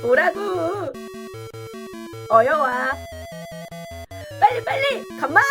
오라고. 어여와. 빨리. 컴온.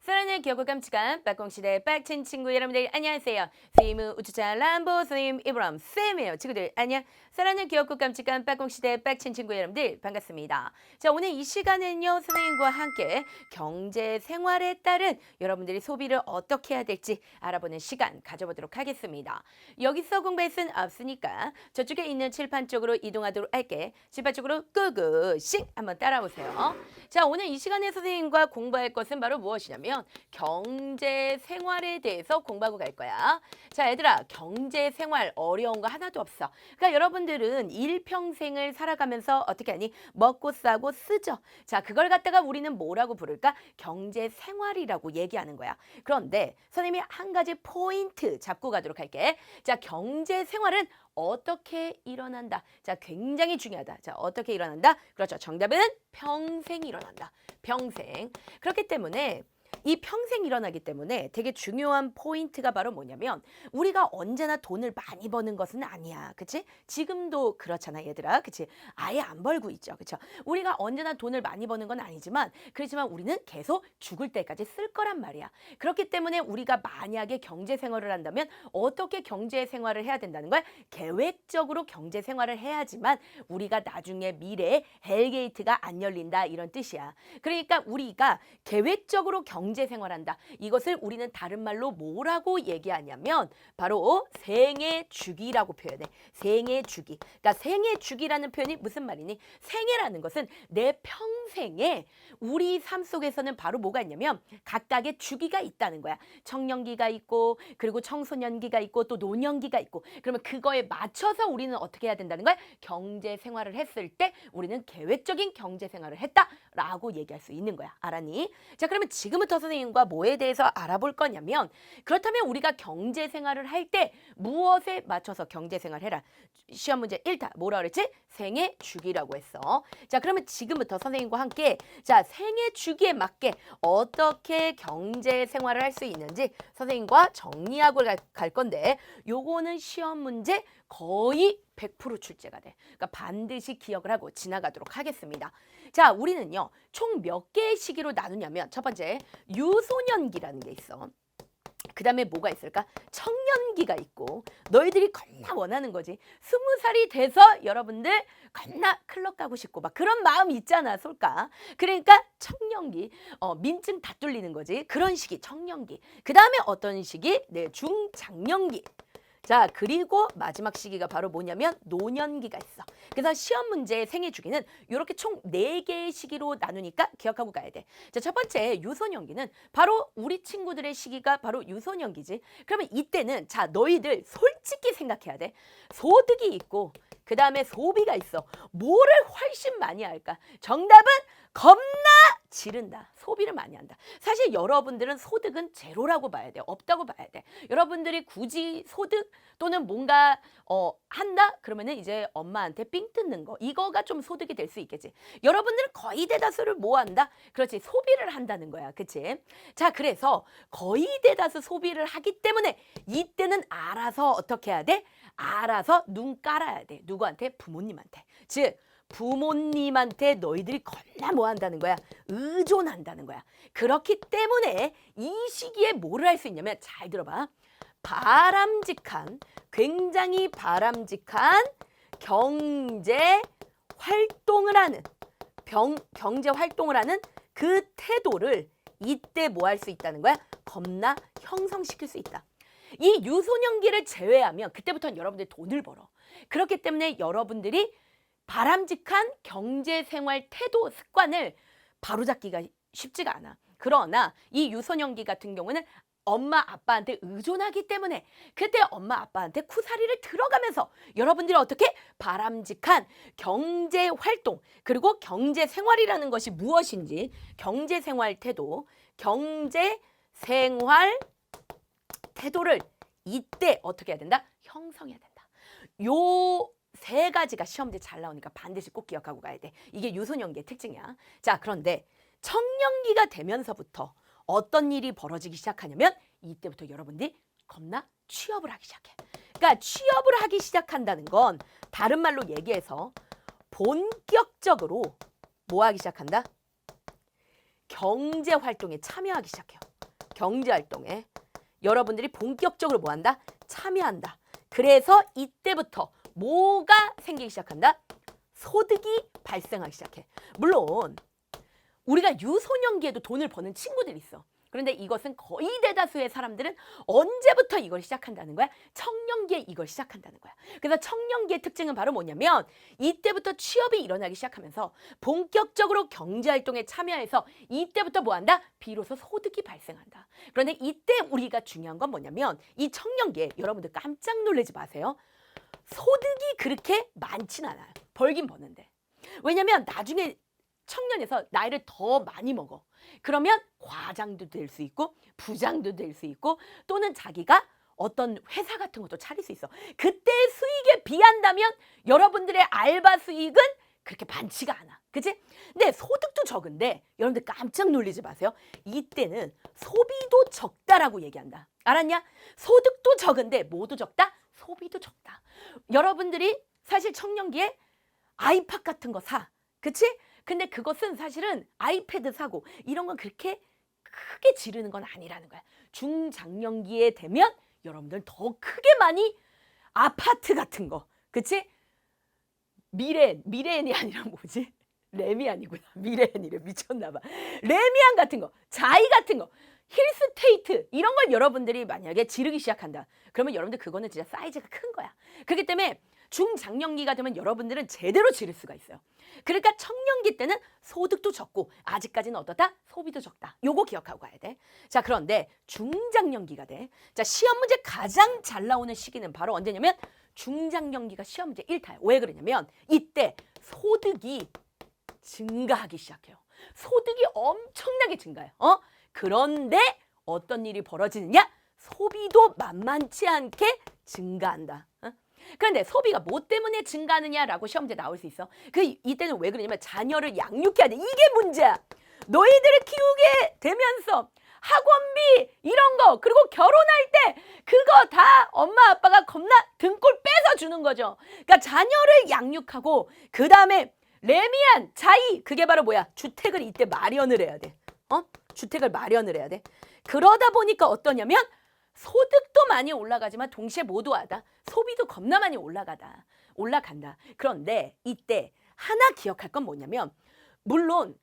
사랑하는 귀엽고 깜찍한 빡공시대 빡친 친구 여러분들 안녕하세요. 스님 우추차 람보 스님 이브람 쌤이에요. 친구들 안녕. 사랑하는 귀엽고 깜찍한 빡공시대 빡친 친구 여러분들 반갑습니다. 자, 오늘 이 시간은요, 선생님과 함께 경제 생활에 따른 여러분들이 소비를 어떻게 해야 될지 알아보는 시간 가져보도록 하겠습니다. 여기서 공부할 순 없으니까 저쪽에 있는 칠판 쪽으로 이동하도록 할게. 칠판 쪽으로 끄끄씩 한번 따라오세요. 자, 오늘 이 시간에 선생님과 공부할 것은 바로 무엇이냐면 경제 생활에 대해서 공부하고 갈 거야. 자, 얘들아, 경제 생활 어려운 거 하나도 없어. 그러니까 여러분들은 일평생을 살아가면서 어떻게 하니? 먹고 싸고 쓰죠. 자, 그걸 갖다가 우리는 뭐라고 부를까? 경제 생활이라고 얘기하는 거야. 그런데 선생님이 한 가지 포인트 잡고 가도록 할게. 자, 경제 생활은 어떻게 일어난다? 자, 굉장히 중요하다. 자, 어떻게 일어난다? 그렇죠. 정답은 평생 일어난다. 평생. 그렇기 때문에 이 평생 일어나기 때문에 되게 중요한 포인트가 바로 뭐냐면 우리가 언제나 돈을 많이 버는 것은 아니야. 그치? 지금도 그렇잖아, 얘들아. 그치? 아예 안 벌고 있죠. 그쵸? 우리가 언제나 돈을 많이 버는 건 아니지만 그렇지만 우리는 계속 죽을 때까지 쓸 거란 말이야. 그렇기 때문에 우리가 만약에 경제 생활을 한다면 어떻게 경제 생활을 해야 된다는 거야? 계획적으로 경제 생활을 해야지만 우리가 나중에 미래에 헬게이트가 안 열린다 이런 뜻이야. 그러니까 우리가 계획적으로 경제 생활한다. 이것을 우리는 다른 말로 뭐라고 얘기하냐면 바로 생애 주기라고 표현해. 생애 주기. 그러니까 생애 주기라는 표현이 무슨 말이니? 생애라는 것은 내 평생에 우리 삶 속에서는 바로 뭐가 있냐면 각각의 주기가 있다는 거야. 청년기가 있고 그리고 청소년기가 있고 또 노년기가 있고 그러면 그거에 맞춰서 우리는 어떻게 해야 된다는 거야? 경제 생활을 했을 때 우리는 계획적인 경제 생활을 했다라고 얘기할 수 있는 거야. 알았니? 자, 그러면 지금부터 선생님과 뭐에 대해서 알아볼 거냐면 그렇다면 우리가 경제 생활을 할 때 무엇에 맞춰서 경제 생활을 해라. 시험 문제 1타 뭐라 그랬지? 생애 주기라고 했어. 자, 그러면 지금부터 선생님과 함께 자, 생애 주기에 맞게 어떻게 경제 생활을 할 수 있는지 선생님과 정리하고 갈 건데 요거는 시험 문제 거의 100% 출제가 돼. 그러니까 반드시 기억을 하고 지나가도록 하겠습니다. 자, 우리는요, 총 몇 개의 시기로 나누냐면 첫 번째, 유소년기라는 게 있어. 그 다음에 뭐가 있을까? 청년기가 있고 너희들이 겁나 원하는 거지. 20살이 돼서 여러분들 겁나 클럽 가고 싶고 막 그런 마음 있잖아, 솔까. 그러니까 청년기, 민증 다 뚫리는 거지. 그런 시기, 청년기. 그 다음에 어떤 시기? 네, 중장년기. 자, 그리고 마지막 시기가 바로 뭐냐면 노년기가 있어. 그래서 시험 문제의 생애 주기는 이렇게 총 4개의 시기로 나누니까 기억하고 가야 돼. 자, 첫 번째 유소년기는 바로 우리 친구들의 시기가 바로 유소년기지. 그러면 이때는 자, 너희들 솔직히 생각해야 돼. 소득이 있고 그 다음에 소비가 있어. 뭐를 훨씬 많이 할까? 정답은 겁나 지른다. 소비를 많이 한다. 사실 여러분들은 소득은 제로라고 봐야 돼. 없다고 봐야 돼. 여러분들이 굳이 소득 또는 뭔가 한다? 그러면은 이제 엄마한테 삥 뜯는 거. 이거가 좀 소득이 될 수 있겠지. 여러분들은 거의 대다수를 뭐 한다? 그렇지. 소비를 한다는 거야. 그치? 자, 그래서 거의 대다수 소비를 하기 때문에 이때는 알아서 어떻게 해야 돼? 알아서 눈 깔아야 돼. 누구한테? 부모님한테. 즉 부모님한테 너희들이 겁나 뭐 한다는 거야? 의존한다는 거야. 그렇기 때문에 이 시기에 뭐를 할 수 있냐면 잘 들어봐. 바람직한, 굉장히 바람직한 경제 활동을 하는 경제 활동을 하는 그 태도를 이때 뭐 할 수 있다는 거야? 겁나 형성시킬 수 있다. 이 유소년기를 제외하면 그때부터는 여러분들이 돈을 벌어. 그렇기 때문에 여러분들이 바람직한 경제생활 태도 습관을 바로잡기가 쉽지가 않아. 그러나 이 유소년기 같은 경우는 엄마 아빠한테 의존하기 때문에 그때 엄마 아빠한테 쿠사리를 들어가면서 여러분들이 어떻게 바람직한 경제 활동 그리고 경제 생활이라는 것이 무엇인지 경제 생활 태도, 경제 생활 태도를 이때 어떻게 해야 된다? 형성해야 된다. 요 세 가지가 시험지에 잘 나오니까 반드시 꼭 기억하고 가야 돼. 이게 유소년기의 특징이야. 자, 그런데 청년기가 되면서부터 어떤 일이 벌어지기 시작하냐면 이때부터 여러분들이 겁나 취업을 하기 시작해. 그러니까 취업을 하기 시작한다는 건 다른 말로 얘기해서 본격적으로 뭐 하기 시작한다? 경제활동에 참여하기 시작해요. 경제활동에. 여러분들이 본격적으로 뭐 한다? 참여한다. 그래서 이때부터 뭐가 생기기 시작한다? 소득이 발생하기 시작해. 물론 우리가 유소년기에도 돈을 버는 친구들이 있어. 그런데 이것은 거의 대다수의 사람들은 언제부터 이걸 시작한다는 거야? 청년기에 이걸 시작한다는 거야. 그래서 청년기의 특징은 바로 뭐냐면 이때부터 취업이 일어나기 시작하면서 본격적으로 경제활동에 참여해서 이때부터 뭐 한다? 비로소 소득이 발생한다. 그런데 이때 우리가 중요한 건 뭐냐면 이 청년기에 여러분들 깜짝 놀라지 마세요. 소득이 그렇게 많진 않아요. 벌긴 버는데. 왜냐면 나중에 청년에서 나이를 더 많이 먹어. 그러면 과장도 될 수 있고 부장도 될 수 있고 또는 자기가 어떤 회사 같은 것도 차릴 수 있어. 그때 수익에 비한다면 여러분들의 알바 수익은 그렇게 많지가 않아. 그치? 근데 소득도 적은데 여러분들 깜짝 놀라지 마세요. 이때는 소비도 적다라고 얘기한다. 알았냐? 소득도 적은데 뭐도 적다? 소비도 적다. 여러분들이 사실 청년기에 아이팟 같은 거 사. 그치? 근데 그것은 사실은 아이패드 사고 이런 건 그렇게 크게 지르는 건 아니라는 거야. 중장년기에 되면 여러분들 더 크게 많이 아파트 같은 거. 그치? 미래엔이 아니라 뭐지? 레미 아니구나. 미래엔이래. 미쳤나 봐. 레미안 같은 거. 자이 같은 거. 힐스테이트 이런 걸 여러분들이 만약에 지르기 시작한다. 그러면 여러분들 그거는 진짜 사이즈가 큰 거야. 그렇기 때문에 중장년기가 되면 여러분들은 제대로 지를 수가 있어요. 그러니까 청년기 때는 소득도 적고 아직까지는 어떻다? 소비도 적다. 요거 기억하고 가야 돼. 자, 그런데 중장년기가 돼. 자, 시험 문제 가장 잘 나오는 시기는 바로 언제냐면 중장년기가 시험 문제 1타예요. 왜 그러냐면 이때 소득이 증가하기 시작해요. 소득이 엄청나게 증가해요. 그런데 어떤 일이 벌어지느냐? 소비도 만만치 않게 증가한다. 그런데 소비가 뭐 때문에 증가하느냐라고 시험 문제 나올 수 있어. 이때는 왜 그러냐면 자녀를 양육해야 돼. 이게 문제야. 너희들을 키우게 되면서 학원비 이런 거 그리고 결혼할 때 그거 다 엄마 아빠가 겁나 등골 빼서 주는 거죠. 그러니까 자녀를 양육하고 그 다음에 레미안, 자이 그게 바로 뭐야? 주택을 이때 마련을 해야 돼. 주택을 마련을 해야 돼. 그러다 보니까 어떠냐면 소득도 많이 올라가지만 동시에 모두하다. 소비도 겁나 많이 올라간다. 그런데 이때 하나 기억할 건 뭐냐면 물론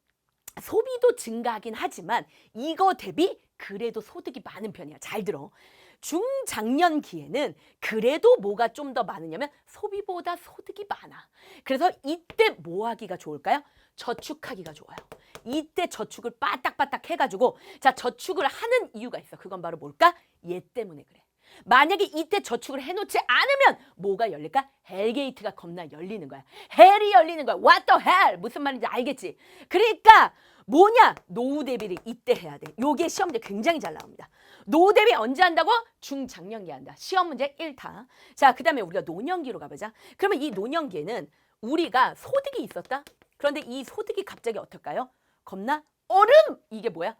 소비도 증가하긴 하지만 이거 대비 그래도 소득이 많은 편이야. 잘 들어. 중장년기에는 그래도 뭐가 좀 더 많으냐면 소비보다 소득이 많아. 그래서 이때 뭐 하기가 좋을까요? 저축하기가 좋아요. 이때 저축을 빠딱빠딱 해가지고 자 저축을 하는 이유가 있어. 그건 바로 뭘까? 얘 때문에 그래. 만약에 이때 저축을 해놓지 않으면 뭐가 열릴까? 헬게이트가 겁나 열리는 거야. 헬이 열리는 거야. What the hell? 무슨 말인지 알겠지? 그러니까 뭐냐? 노후 대비를 이때 해야 돼. 요게 시험 문제 굉장히 잘 나옵니다. 노후 대비 언제 한다고? 중장년기 한다. 시험 문제 1타. 자, 그 다음에 우리가 노년기로 가보자. 그러면 이 노년기에는 우리가 소득이 있었다? 그런데 이 소득이 갑자기 어떨까요? 겁나 얼음! 이게 뭐야?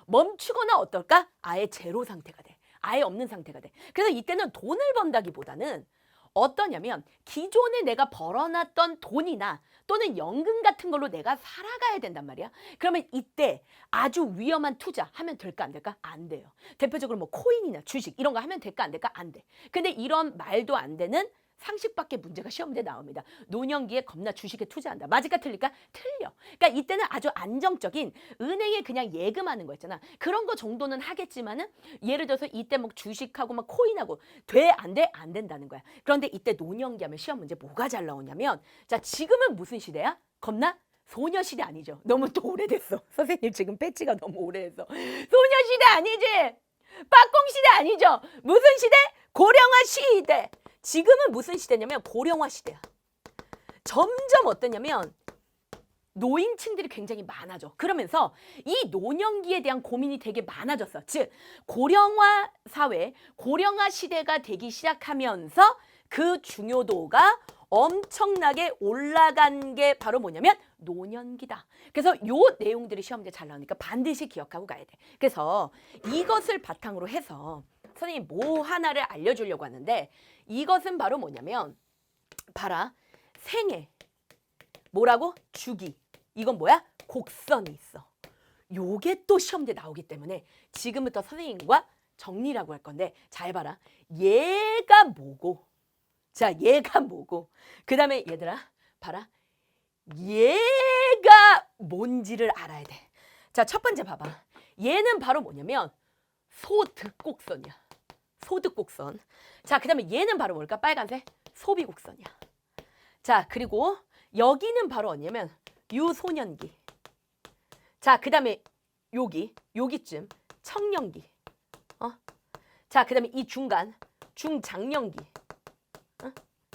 멈추거나 어떨까? 아예 제로 상태가 돼. 아예 없는 상태가 돼. 그래서 이때는 돈을 번다기보다는 어떠냐면 기존에 내가 벌어놨던 돈이나 또는 연금 같은 걸로 내가 살아가야 된단 말이야. 그러면 이때 아주 위험한 투자 하면 될까 안 될까? 안 돼요. 대표적으로 뭐 코인이나 주식 이런 거 하면 될까 안 될까? 안 돼. 근데 이런 말도 안 되는 상식밖에 문제가 시험 문제 나옵니다. 노년기에 겁나 주식에 투자한다. 맞을까 틀릴까? 틀려. 그러니까 이때는 아주 안정적인 은행에 그냥 예금하는 거 있잖아. 그런 거 정도는 하겠지만은 예를 들어서 이때 뭐 주식하고 막 코인하고 돼? 안 돼? 안 된다는 거야. 그런데 이때 노년기 하면 시험 문제 뭐가 잘 나오냐면 자 지금은 무슨 시대야? 겁나 소녀시대 아니죠. 너무 또 오래됐어. 선생님 지금 패치가 너무 오래됐어. 소녀시대 아니지? 빠꽁시대 아니죠? 무슨 시대? 고령화 시대. 지금은 무슨 시대냐면 고령화 시대야. 점점 어떠냐면 노인층들이 굉장히 많아져. 그러면서 이 노년기에 대한 고민이 되게 많아졌어. 즉 고령화 사회, 고령화 시대가 되기 시작하면서 그 중요도가 엄청나게 올라간 게 바로 뭐냐면 노년기다. 그래서 요 내용들이 시험 문제 잘 나오니까 반드시 기억하고 가야 돼. 그래서 이것을 바탕으로 해서 선생님이 뭐 하나를 알려주려고 하는데 이것은 바로 뭐냐면 봐라. 생애. 뭐라고? 주기. 이건 뭐야? 곡선이 있어. 요게 또 시험대 나오기 때문에 지금부터 선생님과 정리라고 할 건데 잘 봐라. 얘가 뭐고 자 얘가 뭐고 그 다음에 얘들아 봐라. 얘가 뭔지를 알아야 돼. 자, 첫 번째 봐봐. 얘는 바로 뭐냐면 소득곡선이야. 소득곡선. 자, 그 다음에 얘는 바로 뭘까? 빨간색 소비곡선이야. 자, 그리고 여기는 바로 뭐냐면 유소년기. 자, 그 다음에 여기쯤 청년기. 자, 그 다음에 이 중간 중장년기.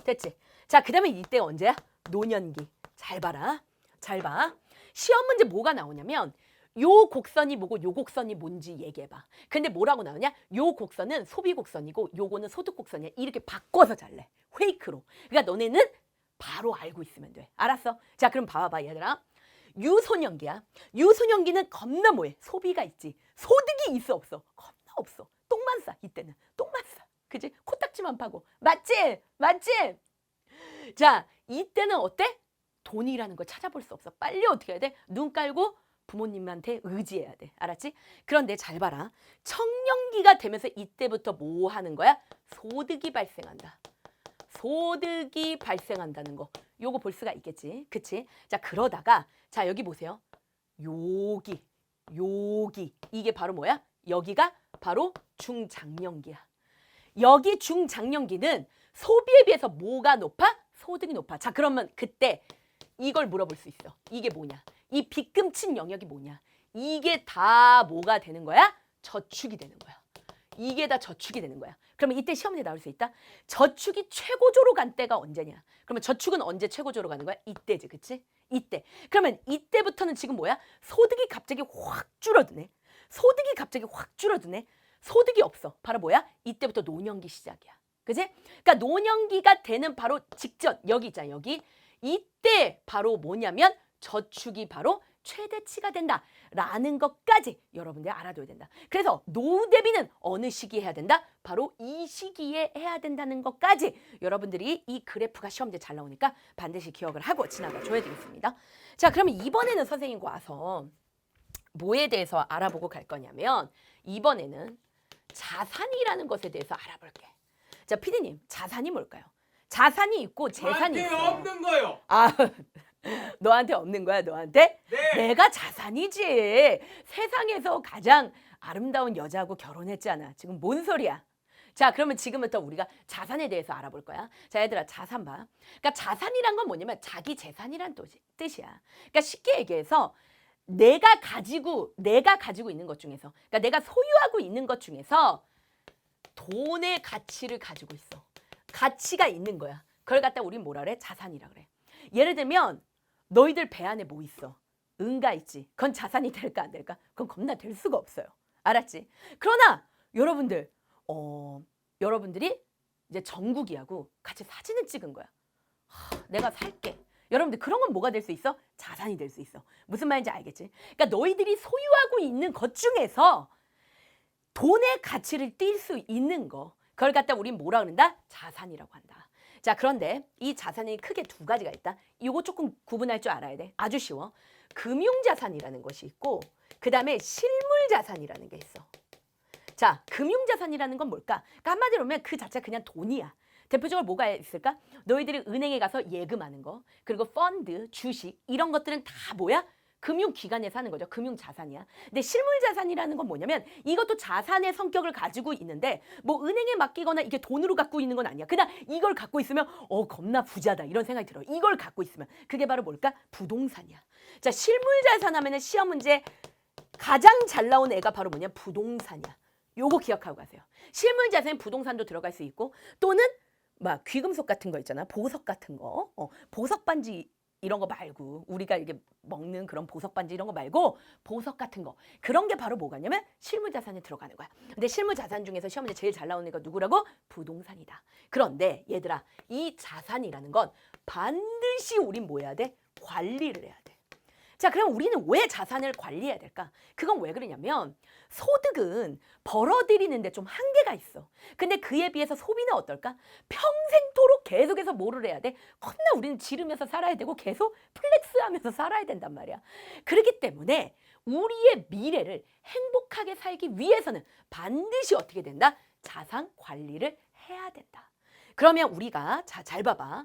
됐지? 자, 그 다음에 이때가 언제야? 노년기. 잘 봐라. 잘 봐. 시험 문제 뭐가 나오냐면 요 곡선이 뭐고 요 곡선이 뭔지 얘기해봐. 근데 뭐라고 나오냐? 요 곡선은 소비곡선이고 요거는 소득곡선이야. 이렇게 바꿔서 잘래. 페이크로. 그러니까 너네는 바로 알고 있으면 돼. 알았어? 자, 그럼 봐봐 얘들아. 유소년기야. 유소년기는 겁나 뭐해? 소비가 있지. 소득이 있어 없어? 겁나 없어. 똥만 싸. 이때는 똥만 싸. 그지? 코딱지만 파고. 맞지? 맞지? 자, 이때는 어때? 돈이라는 걸 찾아볼 수 없어. 빨리 어떻게 해야 돼? 눈 깔고 부모님한테 의지해야 돼. 알았지? 그런데 잘 봐라. 청년기가 되면서 이때부터 뭐 하는 거야? 소득이 발생한다. 소득이 발생한다는 거. 요거 볼 수가 있겠지. 그치? 자, 그러다가 자, 여기 보세요. 여기. 이게 바로 뭐야? 여기가 바로 중장년기야. 여기 중장년기는 소비에 비해서 뭐가 높아? 소득이 높아. 자, 그러면 그때 이걸 물어볼 수 있어. 이게 뭐냐? 이 빗금친 영역이 뭐냐? 이게 다 뭐가 되는 거야? 저축이 되는 거야. 이게 다 저축이 되는 거야. 그러면 이때 시험에 나올 수 있다? 저축이 최고조로 간 때가 언제냐? 그러면 저축은 언제 최고조로 가는 거야? 이때지, 그치? 이때. 그러면 이때부터는 지금 뭐야? 소득이 갑자기 확 줄어드네. 소득이 갑자기 확 줄어드네. 소득이 없어. 바로 뭐야? 이때부터 노년기 시작이야. 그치? 그러니까 노년기가 되는 바로 직전, 여기 있잖아, 여기. 이때 바로 뭐냐면 저축이 바로 최대치가 된다라는 것까지 여러분들이 알아둬야 된다. 그래서 노후 대비는 어느 시기에 해야 된다? 바로 이 시기에 해야 된다는 것까지 여러분들이 이 그래프가 시험지에 잘 나오니까 반드시 기억을 하고 지나가 줘야 되겠습니다. 자, 그러면 이번에는 선생님과 와서 뭐에 대해서 알아보고 갈 거냐면 이번에는 자산이라는 것에 대해서 알아볼게. 자, 피디님, 자산이 뭘까요? 자산이 있고 재산이 있어요. 저한테 없는 거요. 아, 너한테 없는 거야, 너한테? 네. 내가 자산이지. 세상에서 가장 아름다운 여자하고 결혼했잖아. 지금 뭔 소리야? 자, 그러면 지금부터 우리가 자산에 대해서 알아볼 거야. 자, 얘들아, 자산 봐. 그러니까 자산이란 건 뭐냐면 자기 재산이란 뜻이야. 그러니까 쉽게 얘기해서 내가 가지고 있는 것 중에서, 그러니까 내가 소유하고 있는 것 중에서 돈의 가치를 가지고 있어. 가치가 있는 거야. 그걸 갖다 우린 뭐라 그래? 자산이라 그래. 예를 들면 너희들 배 안에 뭐 있어? 은가 있지. 그건 자산이 될까 안 될까? 그건 겁나 될 수가 없어요. 알았지? 그러나 여러분들이 이제 정국이하고 같이 사진을 찍은 거야. 내가 살게. 여러분들 그런 건 뭐가 될 수 있어? 자산이 될 수 있어. 무슨 말인지 알겠지? 그러니까 너희들이 소유하고 있는 것 중에서 돈의 가치를 띌 수 있는 거, 그걸 갖다 우린 뭐라 그런다? 자산이라고 한다. 자, 그런데 이 자산이 크게 두 가지가 있다. 이거 조금 구분할 줄 알아야 돼. 아주 쉬워. 금융자산이라는 것이 있고 그 다음에 실물자산이라는 게 있어. 자, 금융자산이라는 건 뭘까? 그러니까 한마디로 하면 그 자체가 그냥 돈이야. 대표적으로 뭐가 있을까? 너희들이 은행에 가서 예금하는 거, 그리고 펀드, 주식 이런 것들은 다 뭐야? 금융기관에서 하는 거죠. 금융자산이야. 근데 실물자산이라는 건 뭐냐면 이것도 자산의 성격을 가지고 있는데 뭐 은행에 맡기거나 이게 돈으로 갖고 있는 건 아니야. 그냥 이걸 갖고 있으면 겁나 부자다 이런 생각이 들어. 이걸 갖고 있으면. 그게 바로 뭘까? 부동산이야. 자, 실물자산 하면은 시험 문제 가장 잘 나온 애가 바로 뭐냐? 부동산이야. 요거 기억하고 가세요. 실물자산은 부동산도 들어갈 수 있고 또는 막 귀금속 같은 거 있잖아. 보석 같은 거. 보석 반지 이런 거 말고 우리가 이게 먹는 그런 보석 반지 이런 거 말고 보석 같은 거. 그런 게 바로 뭐가냐면 실물자산에 들어가는 거야. 근데 실물자산 중에서 시험 문제 제일 잘 나오는 애가 누구라고? 부동산이다. 그런데 얘들아, 이 자산이라는 건 반드시 우린 뭐 해야 돼? 관리를 해야 돼. 자, 그럼 우리는 왜 자산을 관리해야 될까? 그건 왜 그러냐면 소득은 벌어들이는데 좀 한계가 있어. 근데 그에 비해서 소비는 어떨까? 평생토록 계속해서 뭐를 해야 돼? 겁나 우리는 지르면서 살아야 되고 계속 플렉스하면서 살아야 된단 말이야. 그렇기 때문에 우리의 미래를 행복하게 살기 위해서는 반드시 어떻게 된다? 자산 관리를 해야 된다. 그러면 우리가 잘 봐봐.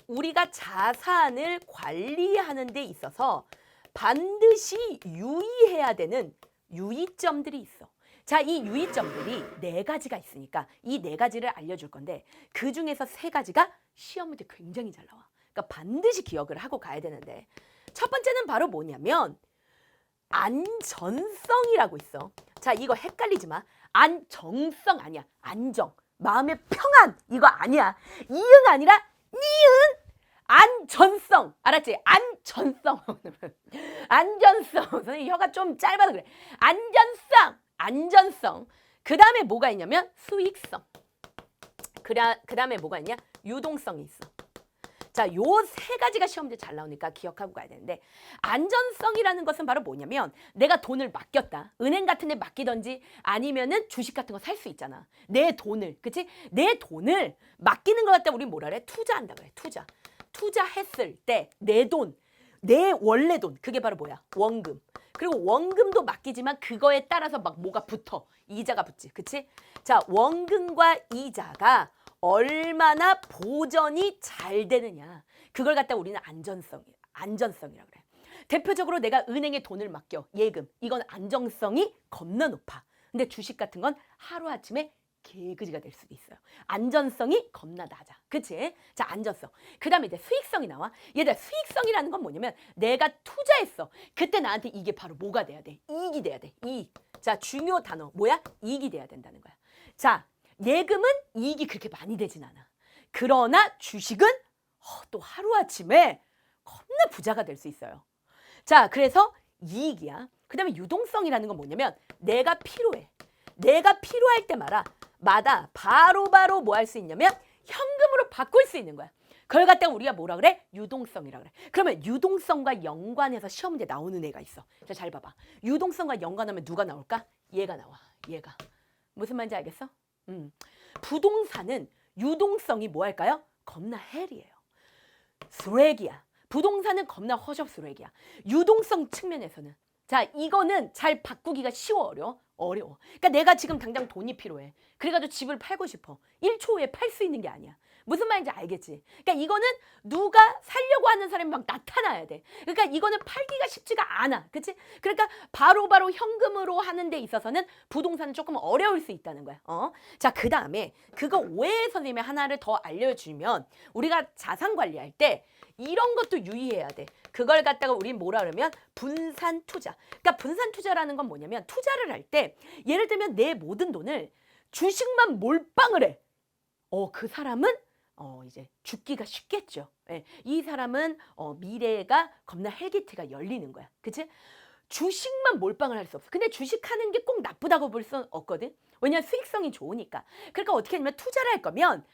우리가 자산을 관리하는 데 있어서 반드시 유의해야 되는 유의점들이 있어. 자, 이 유의점들이 4가지가 있으니까 이 4가지를 알려줄 건데 그 중에서 3가지가 시험 문제 굉장히 잘 나와. 그러니까 반드시 기억을 하고 가야 되는데 첫 번째는 바로 뭐냐면 안전성이라고 있어. 자, 이거 헷갈리지 마. 안정성 아니야. 안정. 마음의 평안. 이거 아니야. 이응 아니라 니은. 안전성. 알았지? 안전성. 안전성. 선생님 혀가 좀 짧아서 그래. 안전성. 안전성. 그 다음에 뭐가 있냐면 수익성. 그 다음에 뭐가 있냐? 유동성이 있어. 자, 요 3가지가 시험지에 잘 나오니까 기억하고 가야 되는데 안전성이라는 것은 바로 뭐냐면 내가 돈을 맡겼다. 은행 같은 데 맡기던지 아니면은 주식 같은 거 살 수 있잖아. 내 돈을, 그치? 내 돈을 맡기는 것 같다. 우리 뭐라 그래? 투자한다 그래. 투자. 투자했을 때 내 돈, 내 원래 돈, 그게 바로 뭐야? 원금. 그리고 원금도 맡기지만 그거에 따라서 막 뭐가 붙어. 이자가 붙지. 그치? 자, 원금과 이자가 얼마나 보전이 잘 되느냐. 그걸 갖다 우리는 안전성이라고 그래. 대표적으로 내가 은행에 돈을 맡겨. 예금. 이건 안정성이 겁나 높아. 근데 주식 같은 건 하루아침에 개그지가 될 수도 있어요. 안전성이 겁나 낮아. 그치? 자, 안전성. 그 다음에 이제 수익성이 나와. 얘들아, 수익성이라는 건 뭐냐면 내가 투자했어. 그때 나한테 이게 바로 뭐가 돼야 돼? 이익이 돼야 돼. 이익. 자, 중요 단어. 뭐야? 이익이 돼야 된다는 거야. 자, 예금은 이익이 그렇게 많이 되진 않아. 그러나 주식은 또 하루아침에 겁나 부자가 될 수 있어요. 자, 그래서 이익이야. 그 다음에 유동성이라는 건 뭐냐면 내가 필요해. 내가 필요할 때마다 바로바로 뭐 할 수 있냐면 현금으로 바꿀 수 있는 거야. 그걸 갖다가 우리가 뭐라 그래? 유동성이라 그래. 그러면 유동성과 연관해서 시험 문제 나오는 애가 있어. 자, 잘 봐봐. 유동성과 연관하면 누가 나올까? 얘가 나와. 얘가. 무슨 말인지 알겠어? 부동산은 유동성이 뭐 할까요? 겁나 헬이에요. 쓰레기야. 부동산은 겁나 허접 쓰레기야. 유동성 측면에서는. 자, 이거는 잘 바꾸기가 쉬워, 어려워. 그러니까 내가 지금 당장 돈이 필요해. 그래가지고 집을 팔고 싶어. 1초 후에 팔 수 있는 게 아니야. 무슨 말인지 알겠지? 그러니까 이거는 누가 살려고 하는 사람이 막 나타나야 돼. 그러니까 이거는 팔기가 쉽지가 않아. 그치? 그러니까 바로바로 현금으로 하는 데 있어서는 부동산은 조금 어려울 수 있다는 거야. 자, 그 다음에 그거 외에 선생님이 하나를 더 알려주면 우리가 자산 관리할 때 이런 것도 유의해야 돼. 그걸 갖다가 우린 뭐라 그러면 분산 투자. 그러니까 분산 투자라는 건 뭐냐면 투자를 할 때 예를 들면 내 모든 돈을 주식만 몰빵을 해. 그 사람은 이제 죽기가 쉽겠죠. 예. 이 사람은 미래가 겁나 헬기트가 열리는 거야. 그치? 주식만 몰빵을 할 수 없어. 근데 주식하는 게 꼭 나쁘다고 볼 수는 없거든. 왜냐하면 수익성이 좋으니까. 그러니까 어떻게 하냐면 투자를 할 거면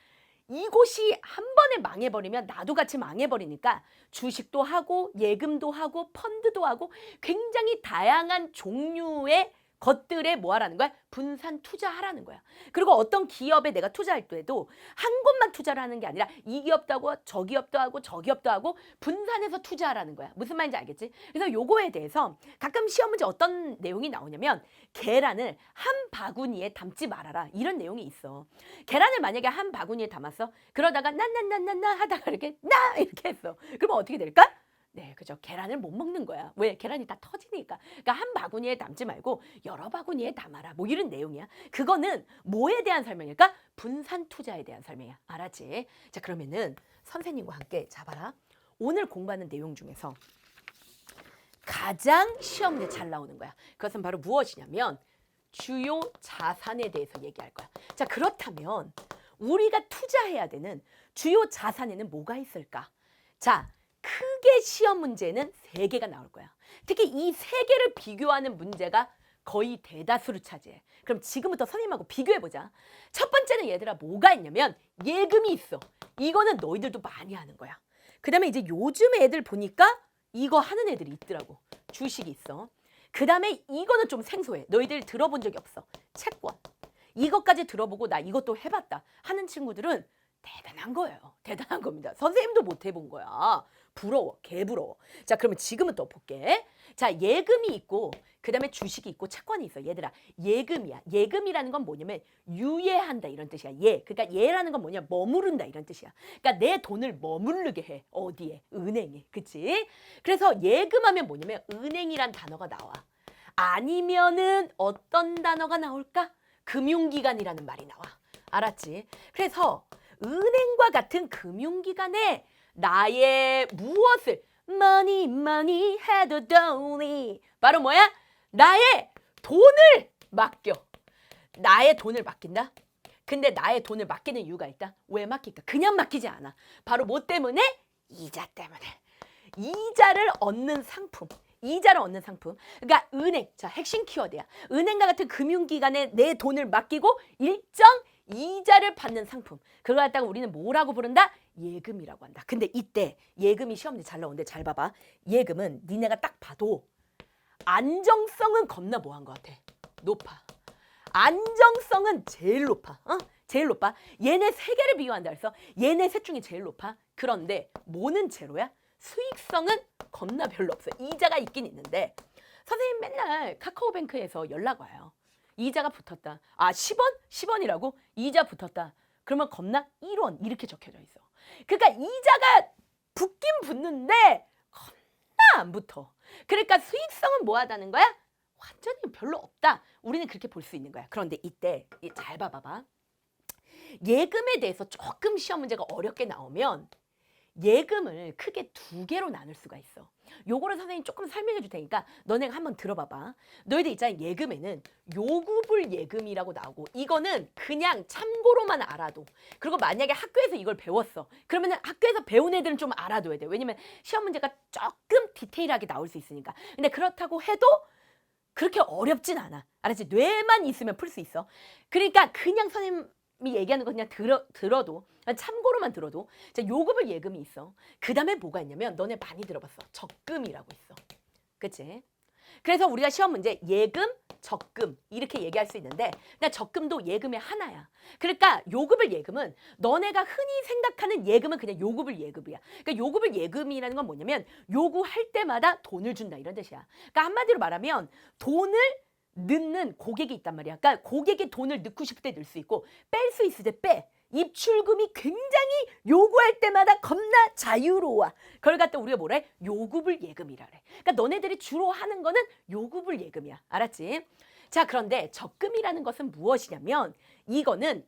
이곳이 한 번에 망해버리면 나도 같이 망해버리니까 주식도 하고 예금도 하고 펀드도 하고 굉장히 다양한 종류의 것들에 뭐 하라는 거야? 분산 투자하라는 거야. 그리고 어떤 기업에 내가 투자할 때도 한 곳만 투자를 하는 게 아니라 이 기업도 하고 저 기업도 하고 저 기업도 하고 분산해서 투자하라는 거야. 무슨 말인지 알겠지? 그래서 요거에 대해서 가끔 시험 문제 어떤 내용이 나오냐면 계란을 한 바구니에 담지 말아라. 이런 내용이 있어. 계란을 만약에 한 바구니에 담았어. 그러다가 난난난난난 하다가 이렇게 했어. 그러면 어떻게 될까? 네, 그죠. 계란을 못 먹는 거야. 왜? 계란이 다 터지니까. 그러니까 한 바구니에 담지 말고 여러 바구니에 담아라. 뭐 이런 내용이야. 그거는 뭐에 대한 설명일까? 분산 투자에 대한 설명이야. 알았지? 자, 그러면은 선생님과 함께 잡아라. 오늘 공부하는 내용 중에서 가장 시험 문제 잘 나오는 거야. 그것은 바로 무엇이냐면 주요 자산에 대해서 얘기할 거야. 자, 그렇다면 우리가 투자해야 되는 주요 자산에는 뭐가 있을까? 자, 크게 시험 문제는 3개가 나올 거야. 특히 이 3개를 비교하는 문제가 거의 대다수를 차지해. 그럼 지금부터 선생님하고 비교해보자. 첫 번째는 얘들아 뭐가 있냐면 예금이 있어. 이거는 너희들도 많이 하는 거야. 그 다음에 이제 요즘 애들 보니까 이거 하는 애들이 있더라고. 주식이 있어. 그 다음에 이거는 좀 생소해. 너희들 들어본 적이 없어. 채권. 이것까지 들어보고 나 이것도 해봤다 하는 친구들은 대단한 거예요. 대단한 겁니다. 선생님도 못 해본 거야. 부러워. 개부러워. 자, 그러면 지금은 또 볼게. 자, 예금이 있고 그 다음에 주식이 있고 채권이 있어. 얘들아, 예금이야. 예금이라는 건 뭐냐면 유예한다 이런 뜻이야. 예. 그러니까 예라는 건 뭐냐, 머무른다 이런 뜻이야. 그러니까 내 돈을 머무르게 해. 어디에? 은행에. 그치? 그래서 예금하면 뭐냐면 은행이란 단어가 나와. 아니면은 어떤 단어가 나올까? 금융기관이라는 말이 나와. 알았지? 그래서 은행과 같은 금융기관에 나의 무엇을 money money 해도 돈이 바로 뭐야? 나의 돈을 맡겨. 나의 돈을 맡긴다? 근데 나의 돈을 맡기는 이유가 있다. 왜 맡길까? 그냥 맡기지 않아. 바로 뭐 때문에? 이자 때문에. 이자를 얻는 상품. 이자를 얻는 상품. 그러니까 은행. 자, 핵심 키워드야. 은행과 같은 금융기관에 내 돈을 맡기고 일정 이자를 받는 상품. 그걸 갖다가 우리는 뭐라고 부른다? 예금이라고 한다. 근데 이때 예금이 시험 문제 잘 나오는데 잘 봐봐. 예금은 니네가 딱 봐도 안정성은 겁나 뭐한 것 같아? 높아. 안정성은 제일 높아. 제일 높아. 얘네 세 개를 비교한다 그래서 얘네 셋 중에 제일 높아. 그런데 뭐는 제로야? 수익성은 겁나 별로 없어. 이자가 있긴 있는데 선생님 맨날 카카오뱅크에서 연락 와요. 이자가 붙었다. 아, 10원? 10원이라고? 이자 붙었다. 그러면 겁나 1원 이렇게 적혀져 있어. 그러니까 이자가 붙긴 붙는데 겁나 안 붙어. 그러니까 수익성은 뭐하다는 거야? 완전히 별로 없다. 우리는 그렇게 볼 수 있는 거야. 그런데 이때 잘 봐봐봐. 예금에 대해서 조금 시험 문제가 어렵게 나오면 예금을 크게 두 개로 나눌 수가 있어. 요거를 선생님이 조금 설명해 줄 테니까 너네가 한번 들어봐봐. 너희들 있잖아, 예금에는 요구불 예금이라고 나오고 이거는 그냥 참고로만 알아도. 그리고 만약에 학교에서 이걸 배웠어. 그러면 학교에서 배운 애들은 좀 알아둬야 돼. 왜냐면 시험 문제가 조금 디테일하게 나올 수 있으니까. 근데 그렇다고 해도 그렇게 어렵진 않아. 알았지? 뇌만 있으면 풀 수 있어. 그러니까 그냥 선생님이 얘기하는 거 그냥 들어도 참고로만 들어도 자, 요금을 예금이 있어. 그 다음에 뭐가 있냐면 너네 많이 들어봤어. 적금이라고 있어. 그치? 그래서 우리가 시험 문제 예금, 적금 이렇게 얘기할 수 있는데 그냥 적금도 예금의 하나야. 그러니까 요금을 예금은 너네가 흔히 생각하는 예금은 그냥 요금을 예금이야. 그러니까 요금을 예금이라는 건 뭐냐면 요구할 때마다 돈을 준다 이런 뜻이야. 그러니까 한마디로 말하면 돈을 넣는 고객이 있단 말이야. 그러니까 고객이 돈을 넣고 싶을 때 넣을 수 있고 뺄 수 있을 때 빼. 입출금이 굉장히 요구할 때마다 겁나 자유로워. 그걸 갖다 우리가 뭐라 해? 요구불 예금이라 그래. 그러니까 너네들이 주로 하는 거는 요구불 예금이야. 알았지? 자, 그런데 적금이라는 것은 무엇이냐면 이거는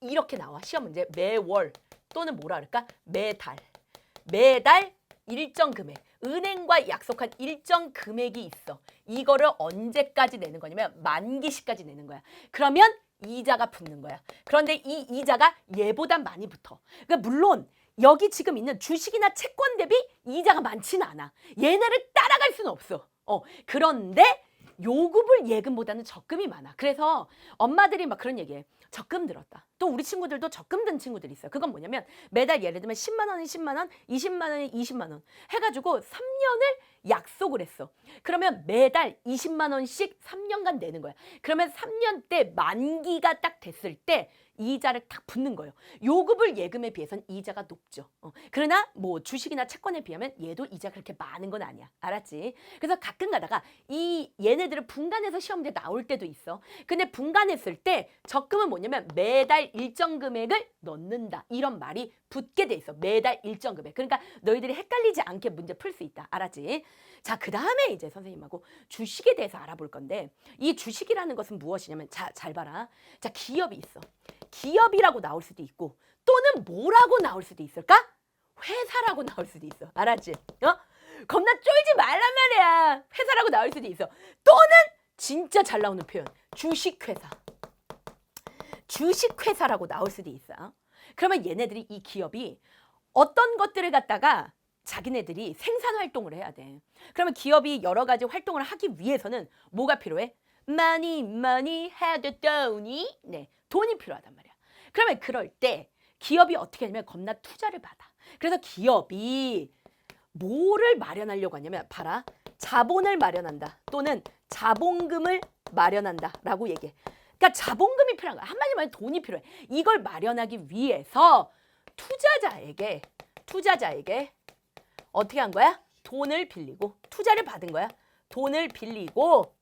이렇게 나와. 시험 문제 매월 또는 뭐라 그럴까? 매달 일정 금액. 은행과 약속한 일정 금액이 있어. 이거를 언제까지 내는 거냐면 만기시까지 내는 거야. 그러면 이자가 붙는 거야. 그런데 이 이자가 얘보다 많이 붙어. 그러니까 물론 여기 지금 있는 주식이나 채권 대비 이자가 많지는 않아. 얘네를 따라갈 수는 없어. 그런데 요금을 예금보다는 적금이 많아. 그래서 엄마들이 막 그런 얘기해. 적금 들었다. 또 우리 친구들도 적금 든 친구들이 있어요. 그건 뭐냐면 매달 예를 들면 10만 원이 10만 원, 20만 원이 20만 원 해가지고 3년을 약속을 했어. 그러면 매달 20만 원씩 3년간 내는 거야. 그러면 3년 때 만기가 딱 됐을 때 이자를 딱 붙는 거예요. 요금을 예금에 비해서는 이자가 높죠. 그러나 뭐 주식이나 채권에 비하면 얘도 이자가 그렇게 많은 건 아니야. 알았지? 그래서 가끔 가다가 얘네들은 분간해서 시험 문제 나올 때도 있어. 근데 분간했을 때 적금은 뭐냐면 매달 일정 금액을 넣는다. 이런 말이 붙게 돼 있어. 매달 일정 금액. 그러니까 너희들이 헷갈리지 않게 문제 풀 수 있다. 알았지? 자, 그 다음에 이제 선생님하고 주식에 대해서 알아볼 건데 이 주식이라는 것은 무엇이냐면 잘 봐라. 자, 기업이 있어. 기업이라고 나올 수도 있고 또는 뭐라고 나올 수도 있을까? 회사라고 나올 수도 있어. 알았지? 겁나 쫄지 말란 말이야. 회사라고 나올 수도 있어. 또는 진짜 잘 나오는 표현. 주식회사. 주식회사라고 나올 수도 있어. 그러면 얘네들이 이 기업이 어떤 것들을 갖다가 자기네들이 생산 활동을 해야 돼. 그러면 기업이 여러 가지 활동을 하기 위해서는 뭐가 필요해? money 해도 돈이 돈이 필요하단 말이야. 그러면 그럴 때 기업이 어떻게 하냐면 겁나 투자를 받아. 그래서 기업이 뭐를 마련하려고 하냐면 봐라. 자본을 마련한다 또는 자본금을 마련한다 라고 얘기해. 그러니까 자본금이 필요한 거야. 한마디로 말하면 돈이 필요해. 이걸 마련하기 위해서 투자자에게 어떻게 한 거야? 돈을 빌리고 투자를 받은 거야. 돈을 빌리고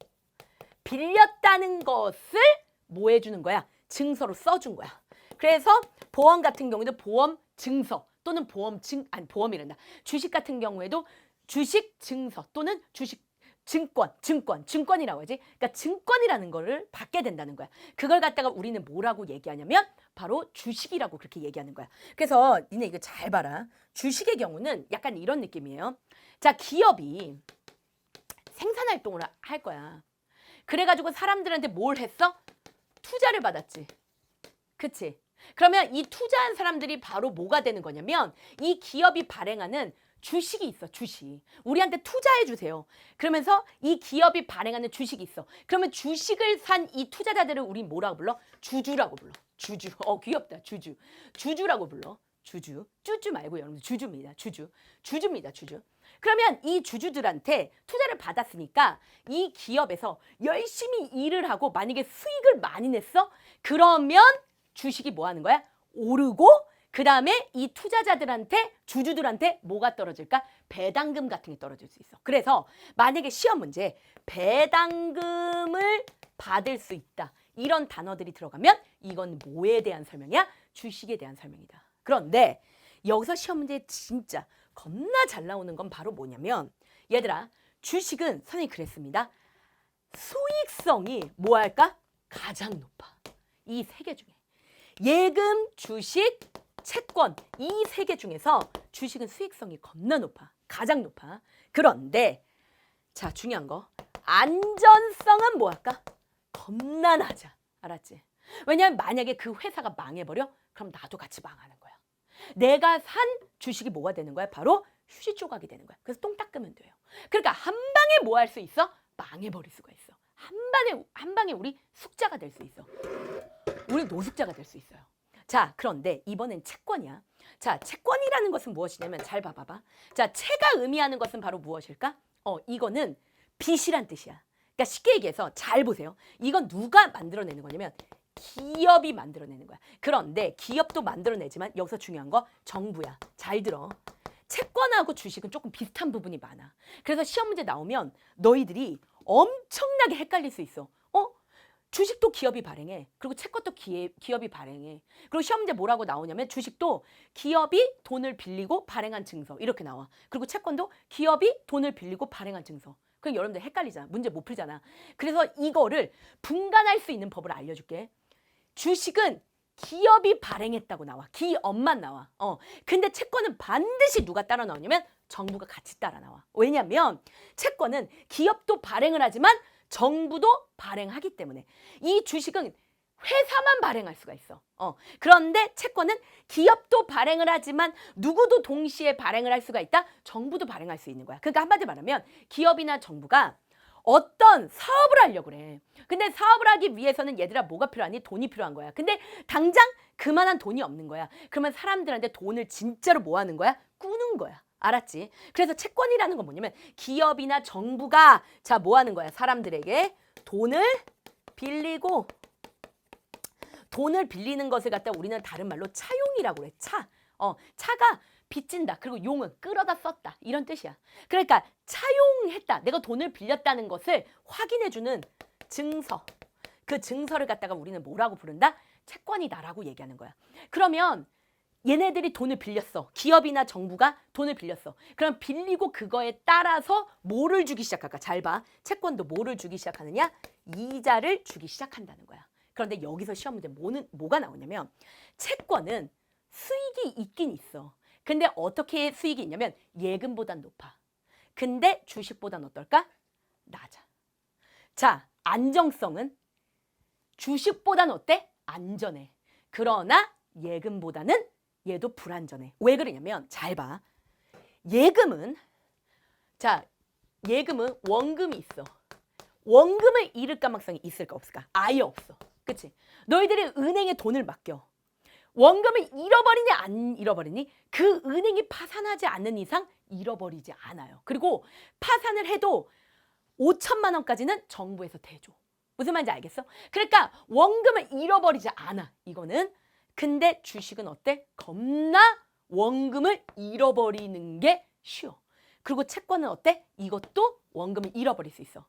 빌렸다는 것을 뭐 해주는 거야? 증서로 써준 거야. 그래서 보험 같은 경우에도 보험 증서 또는 보험이란다. 주식 같은 경우에도 주식 증서 또는 주식 증권이라고 하지. 그러니까 증권이라는 거를 받게 된다는 거야. 그걸 갖다가 우리는 뭐라고 얘기하냐면 바로 주식이라고 그렇게 얘기하는 거야. 그래서 니네 이거 잘 봐라. 주식의 경우는 약간 이런 느낌이에요. 자, 기업이 생산활동을 할 거야. 그래가지고 사람들한테 뭘 했어? 투자를 받았지. 그치? 그러면 이 투자한 사람들이 바로 뭐가 되는 거냐면 이 기업이 발행하는 주식이 있어. 주식. 우리한테 투자해 주세요. 그러면서 이 기업이 발행하는 주식이 있어. 그러면 주식을 산 이 투자자들을 우리 뭐라고 불러? 주주라고 불러. 주주. 귀엽다. 주주. 주주라고 불러. 주주. 쭈쭈 말고 여러분 주주입니다. 주주입니다. 주주. 그러면 이 주주들한테 투자를 받았으니까 이 기업에서 열심히 일을 하고 만약에 수익을 많이 냈어? 그러면 주식이 뭐 하는 거야? 오르고 그 다음에 이 투자자들한테 주주들한테 뭐가 떨어질까? 배당금 같은 게 떨어질 수 있어. 그래서 만약에 시험 문제 배당금을 받을 수 있다. 이런 단어들이 들어가면 이건 뭐에 대한 설명이야? 주식에 대한 설명이다. 그런데 여기서 시험 문제에 진짜 겁나 잘 나오는 건 바로 뭐냐면 얘들아 주식은 선생님이 그랬습니다. 수익성이 뭐 할까? 가장 높아. 이 세 개 중에. 예금, 주식, 채권 이 세 개 중에서 주식은 수익성이 겁나 높아. 가장 높아. 그런데 자 중요한 거 안전성은 뭐 할까? 겁나 낮아. 알았지? 왜냐면 만약에 그 회사가 망해버려? 그럼 나도 같이 망하는 거야. 내가 산 주식이 뭐가 되는 거야? 바로 휴지 조각이 되는 거야. 그래서 똥 닦으면 돼요. 그러니까 한 방에 뭐 할 수 있어? 망해버릴 수가 있어. 한 방에 우리 숙자가 될 수 있어. 우리 노숙자가 될 수 있어요. 자, 그런데 이번엔 채권이야. 자, 채권이라는 것은 무엇이냐면 잘 봐봐봐. 자, 채가 의미하는 것은 바로 무엇일까? 이거는 빚이란 뜻이야. 그러니까 쉽게 얘기해서 잘 보세요. 이건 누가 만들어내는 거냐면 기업이 만들어내는 거야. 그런데 기업도 만들어내지만 여기서 중요한 거 정부야. 잘 들어. 채권하고 주식은 조금 비슷한 부분이 많아. 그래서 시험 문제 나오면 너희들이 엄청나게 헷갈릴 수 있어. 주식도 기업이 발행해. 그리고 채권도 기업이 발행해. 그리고 시험 문제 뭐라고 나오냐면 주식도 기업이 돈을 빌리고 발행한 증서 이렇게 나와. 그리고 채권도 기업이 돈을 빌리고 발행한 증서. 그럼 여러분들 헷갈리잖아. 문제 못 풀잖아. 그래서 이거를 분간할 수 있는 법을 알려줄게. 주식은 기업이 발행했다고 나와. 기업만 나와. 근데 채권은 반드시 누가 따라 나오냐면 정부가 같이 따라 나와. 왜냐면 채권은 기업도 발행을 하지만 정부도 발행하기 때문에 이 주식은 회사만 발행할 수가 있어. 그런데 채권은 기업도 발행을 하지만 누구도 동시에 발행을 할 수가 있다? 정부도 발행할 수 있는 거야. 그러니까 한마디로 말하면 기업이나 정부가 어떤 사업을 하려고 그래. 근데 사업을 하기 위해서는 얘들아 뭐가 필요하니? 돈이 필요한 거야. 근데 당장 그만한 돈이 없는 거야. 그러면 사람들한테 돈을 진짜로 뭐 하는 거야? 꾸는 거야. 알았지? 그래서 채권이라는 건 뭐냐면 기업이나 정부가 자 뭐 하는 거야? 사람들에게 돈을 빌리고 돈을 빌리는 것을 갖다 우리는 다른 말로 차용이라고 그래. 차가 빚진다. 그리고 용은 끌어다 썼다. 이런 뜻이야. 그러니까 차용했다. 내가 돈을 빌렸다는 것을 확인해주는 증서. 그 증서를 갖다가 우리는 뭐라고 부른다? 채권이다라고 얘기하는 거야. 그러면 얘네들이 돈을 빌렸어. 기업이나 정부가 돈을 빌렸어. 그럼 빌리고 그거에 따라서 뭐를 주기 시작할까? 잘 봐. 채권도 뭐를 주기 시작하느냐? 이자를 주기 시작한다는 거야. 그런데 여기서 시험 문제 뭐가 나오냐면 채권은 수익이 있긴 있어. 근데 어떻게 수익이 있냐면 예금보단 높아. 근데 주식보단 어떨까? 낮아. 자, 안정성은 주식보단 어때? 안전해. 그러나 예금보다는 얘도 불안전해. 왜 그러냐면 잘 봐. 예금은 원금이 있어. 원금을 잃을 가망성이 있을까 없을까? 아예 없어. 그치? 너희들이 은행에 돈을 맡겨. 원금을 잃어버리니 안 잃어버리니? 그 은행이 파산하지 않는 이상 잃어버리지 않아요. 그리고 파산을 해도 5천만 원까지는 정부에서 대줘. 무슨 말인지 알겠어? 그러니까 원금을 잃어버리지 않아. 이거는. 근데 주식은 어때? 겁나 원금을 잃어버리는 게 쉬워. 그리고 채권은 어때? 이것도 원금을 잃어버릴 수 있어.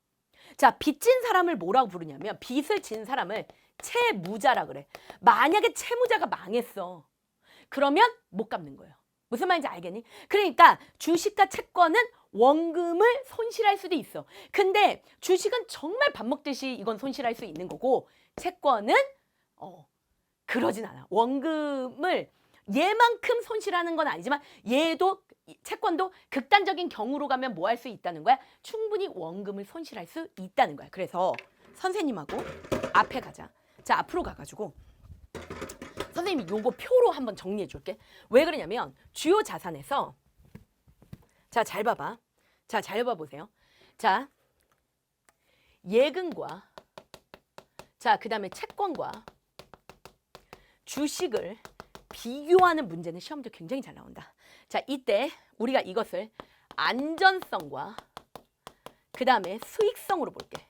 자, 빚진 사람을 뭐라고 부르냐면 빚을 진 사람을 채무자라 그래. 만약에 채무자가 망했어. 그러면 못 갚는 거예요. 무슨 말인지 알겠니? 그러니까 주식과 채권은 원금을 손실할 수도 있어. 근데 주식은 정말 밥 먹듯이 이건 손실할 수 있는 거고 채권은 그러진 않아. 원금을 얘만큼 손실하는 건 아니지만 얘도 채권도 극단적인 경우로 가면 뭐 할 수 있다는 거야? 충분히 원금을 손실할 수 있다는 거야. 그래서 선생님하고 앞에 가자. 자, 앞으로 가가지고 선생님이 요거 표로 한번 정리해 줄게. 왜 그러냐면 주요 자산에서 자, 잘 봐봐. 자, 잘 봐보세요. 자, 예금과 자, 그 다음에 채권과 주식을 비교하는 문제는 시험도 굉장히 잘 나온다. 자, 이때 우리가 이것을 안전성과 그 다음에 수익성으로 볼게.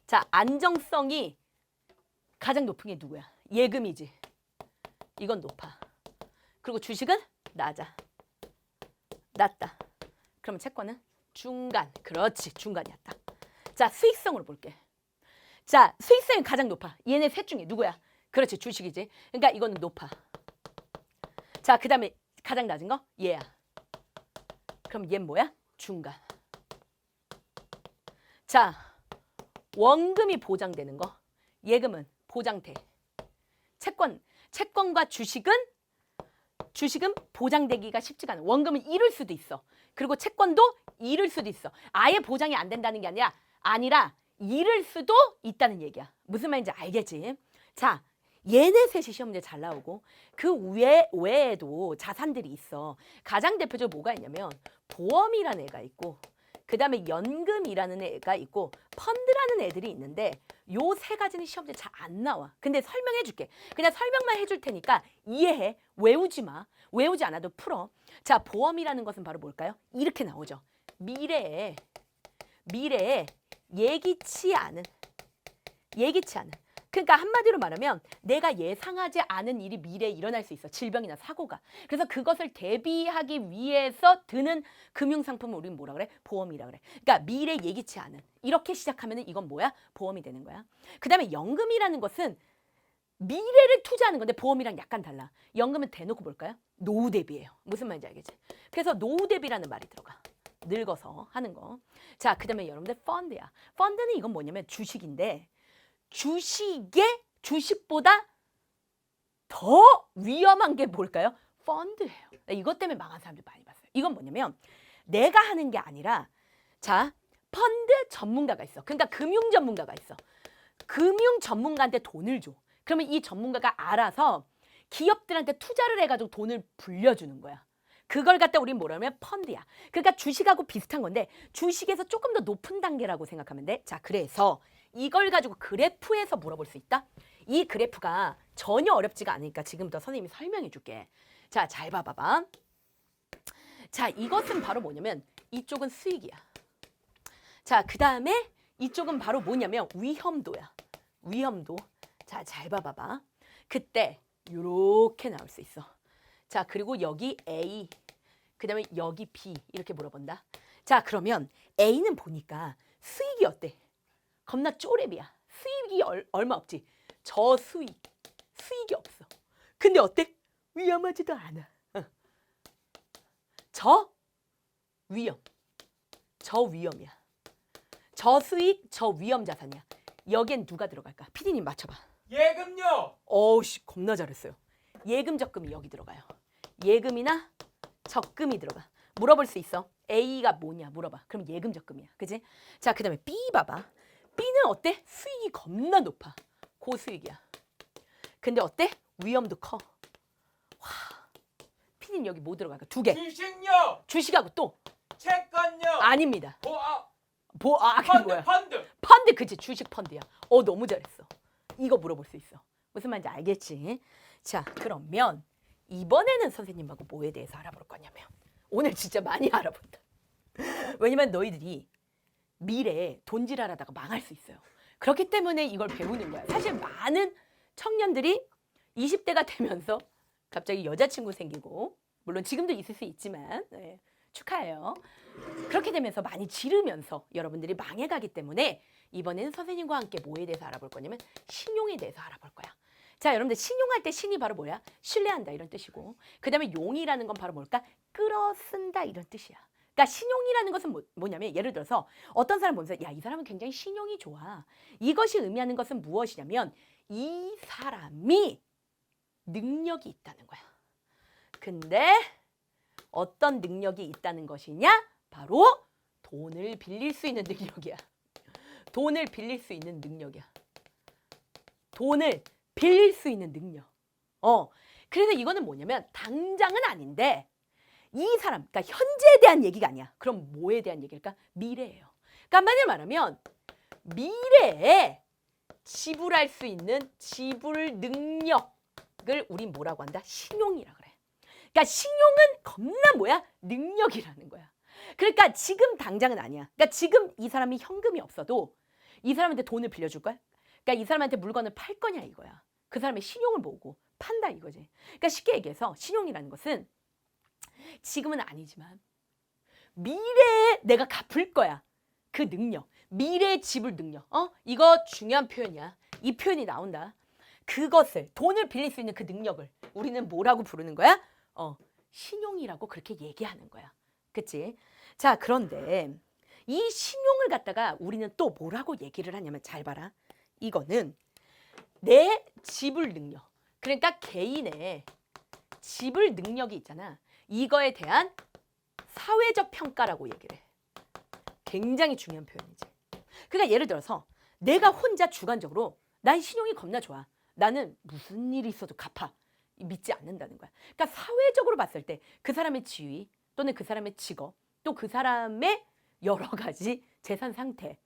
자, 안정성이 가장 높은 게 누구야? 예금이지. 이건 높아. 그리고 주식은 낮아. 낮다. 그러면 채권은 중간. 그렇지, 중간이었다. 자, 수익성으로 볼게. 자, 수익성이 가장 높아. 얘네 셋 중에 누구야? 그렇지, 주식이지. 그러니까 이거는 높아. 자, 그 다음에 가장 낮은 거 얘야. 그럼 얘는 뭐야? 중간. 자, 원금이 보장되는 거. 예금은 보장돼. 채권과 주식은 보장되기가 쉽지가 않아. 원금은 잃을 수도 있어. 그리고 채권도 잃을 수도 있어. 아예 보장이 안 된다는 게 아니라 잃을 수도 있다는 얘기야. 무슨 말인지 알겠지? 자, 얘네 셋이 시험 문제 잘 나오고 그 외에도 자산들이 있어. 가장 대표적으로 뭐가 있냐면 보험이라는 애가 있고 그 다음에 연금이라는 애가 있고 펀드라는 애들이 있는데 요 세 가지는 시험제 잘 안 나와. 근데 설명해 줄게. 그냥 설명만 해줄 테니까 이해해. 외우지 마. 외우지 않아도 풀어. 자, 보험이라는 것은 바로 뭘까요? 이렇게 나오죠. 미래에 예기치 않은 그러니까 한마디로 말하면 내가 예상하지 않은 일이 미래에 일어날 수 있어. 질병이나 사고가. 그래서 그것을 대비하기 위해서 드는 금융상품을 우리는 뭐라 그래? 보험이라 그래. 그러니까 미래 예기치 않은. 이렇게 시작하면 이건 뭐야? 보험이 되는 거야. 그 다음에 연금이라는 것은 미래를 투자하는 건데 보험이랑 약간 달라. 연금은 대놓고 볼까요? 노후 대비예요. 무슨 말인지 알겠지? 그래서 노후 대비라는 말이 들어가. 늙어서 하는 거. 자, 그 다음에 여러분들 펀드야. 펀드는 이건 뭐냐면 주식인데 주식보다 더 위험한 게 뭘까요? 펀드예요. 이것 때문에 망한 사람들 많이 봤어요. 이건 뭐냐면 내가 하는 게 아니라 자, 펀드 전문가가 있어. 그러니까 금융 전문가가 있어. 금융 전문가한테 돈을 줘. 그러면 이 전문가가 알아서 기업들한테 투자를 해가지고 돈을 불려주는 거야. 그걸 갖다 우리는 뭐라면 펀드야. 그러니까 주식하고 비슷한 건데 주식에서 조금 더 높은 단계라고 생각하면 돼. 자, 그래서 이걸 가지고 그래프에서 물어볼 수 있다. 이 그래프가 전혀 어렵지가 않으니까 지금부터 선생님이 설명해 줄게. 자, 잘 봐봐. 자, 이것은 바로 뭐냐면 이쪽은 수익이야. 자, 그 다음에 이쪽은 바로 뭐냐면 위험도야. 위험도. 자, 잘 봐봐. 그때 이렇게 나올 수 있어. 자, 그리고 여기 A, 그 다음에 여기 B 이렇게 물어본다. 자, 그러면 A는 보니까 수익이 어때? 겁나 쪼렙이야. 수익이 얼마 없지. 저수익. 수익이 없어. 근데 어때? 위험하지도 않아. 저위험. 저위험이야. 저수익, 저위험 자산이야. 여긴 누가 들어갈까? 피디님 맞춰봐. 예금요. 어우씨, 겁나 잘했어요. 예금 적금이 여기 들어가요. 예금이나 적금이 들어가. 물어볼 수 있어. A가 뭐냐 물어봐. 그럼 예금 적금이야. 그지? 자, 그 다음에 B 봐봐. B는 어때? 수익이 겁나 높아. 고수익이야. 근데 어때? 위험도 커. 와, 피디님 여기 뭐 들어갈까? 두 개. 주식요. 주식하고 또 채권요. 아닙니다. 그게 펀드 뭐야? 펀드. 펀드, 그치? 주식 펀드야. 너무 잘했어. 이거 물어볼 수 있어. 무슨 말인지 알겠지? 자, 그러면 이번에는 선생님하고 뭐에 대해서 알아볼 거냐면 오늘 진짜 많이 알아본다. 왜냐면 너희들이 미래에 돈질하다가 망할 수 있어요. 그렇기 때문에 이걸 배우는 거야. 사실 많은 청년들이 20대가 되면서 갑자기 여자친구 생기고 물론 지금도 있을 수 있지만 네, 축하해요. 그렇게 되면서 많이 지르면서 여러분들이 망해가기 때문에 이번에는 선생님과 함께 뭐에 대해서 알아볼 거냐면 신용에 대해서 알아볼 거야. 자, 여러분들 신용할 때 신이 바로 뭐야? 신뢰한다 이런 뜻이고 그 다음에 용이라는 건 바로 뭘까? 끌어쓴다 이런 뜻이야. 그러니까 신용이라는 것은 뭐냐면 예를 들어서 어떤 사람 보면서 야, 이 사람은 굉장히 신용이 좋아. 이것이 의미하는 것은 무엇이냐면 이 사람이 능력이 있다는 거야. 근데 어떤 능력이 있다는 것이냐? 바로 돈을 빌릴 수 있는 능력이야. 돈을 빌릴 수 있는 능력이야. 돈을 빌릴 수 있는 능력. 그래서 이거는 뭐냐면 당장은 아닌데 이 사람, 그러니까 현재에 대한 얘기가 아니야. 그럼 뭐에 대한 얘기일까? 미래예요. 그러니까 한마디로 말하면 미래에 지불할 수 있는 지불 능력을 우린 뭐라고 한다? 신용이라 그래. 그러니까 신용은 겁나 뭐야? 능력이라는 거야. 그러니까 지금 당장은 아니야. 그러니까 지금 이 사람이 현금이 없어도 이 사람한테 돈을 빌려줄 거야? 그러니까 이 사람한테 물건을 팔 거냐 이거야. 그 사람의 신용을 보고 판다 이거지. 그러니까 쉽게 얘기해서 신용이라는 것은 지금은 아니지만 미래에 내가 갚을 거야. 그 능력. 미래의 지불 능력. 이거 중요한 표현이야. 이 표현이 나온다. 그것을 돈을 빌릴 수 있는 그 능력을 우리는 뭐라고 부르는 거야? 신용이라고 그렇게 얘기하는 거야. 그치? 자, 그런데 이 신용을 갖다가 우리는 또 뭐라고 얘기를 하냐면 잘 봐라. 이거는 내 지불 능력. 그러니까 개인의 지불 능력이 있잖아. 이거에 대한 사회적 평가라고 얘기를 해. 굉장히 중요한 표현이지. 그러니까 예를 들어서 내가 혼자 주관적으로 난 신용이 겁나 좋아. 나는 무슨 일이 있어도 갚아. 믿지 않는다는 거야. 그러니까 사회적으로 봤을 때 그 사람의 지위 또는 그 사람의 직업 또 그 사람의 여러 가지 재산 상태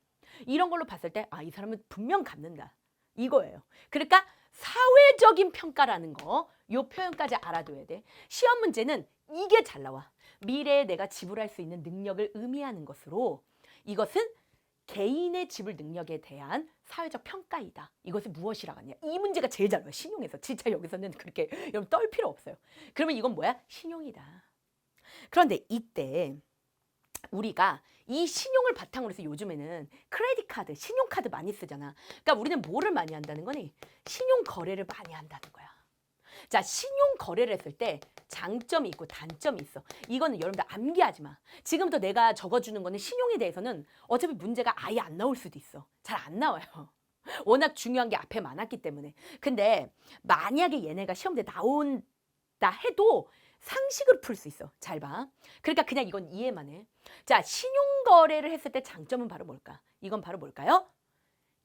이런 걸로 봤을 때 이 사람은 분명 갚는다. 이거예요. 그러니까 사회적인 평가라는 거, 이 표현까지 알아둬야 돼. 시험 문제는 이게 잘 나와. 미래에 내가 지불할 수 있는 능력을 의미하는 것으로 이것은 개인의 지불 능력에 대한 사회적 평가이다. 이것이 무엇이라고 하냐. 이 문제가 제일 잘 나와요. 신용에서. 진짜 여기서는 그렇게 여러분 떨 필요 없어요. 그러면 이건 뭐야? 신용이다. 그런데 이때 우리가 이 신용을 바탕으로 해서 요즘에는 크레딧 카드, 신용카드 많이 쓰잖아. 그러니까 우리는 뭐를 많이 한다는 거니? 신용 거래를 많이 한다는 거야. 자, 신용 거래를 했을 때 장점이 있고 단점이 있어. 이거는 여러분들 암기하지 마. 지금부터 내가 적어주는 거는 신용에 대해서는 어차피 문제가 아예 안 나올 수도 있어. 잘 안 나와요. 워낙 중요한 게 앞에 많았기 때문에. 근데 만약에 얘네가 시험대 나온다 해도 상식으로 풀 수 있어. 잘 봐. 그러니까 그냥 이건 이해만 해. 자, 신용 거래를 했을 때 장점은 바로 뭘까? 이건 바로 뭘까요?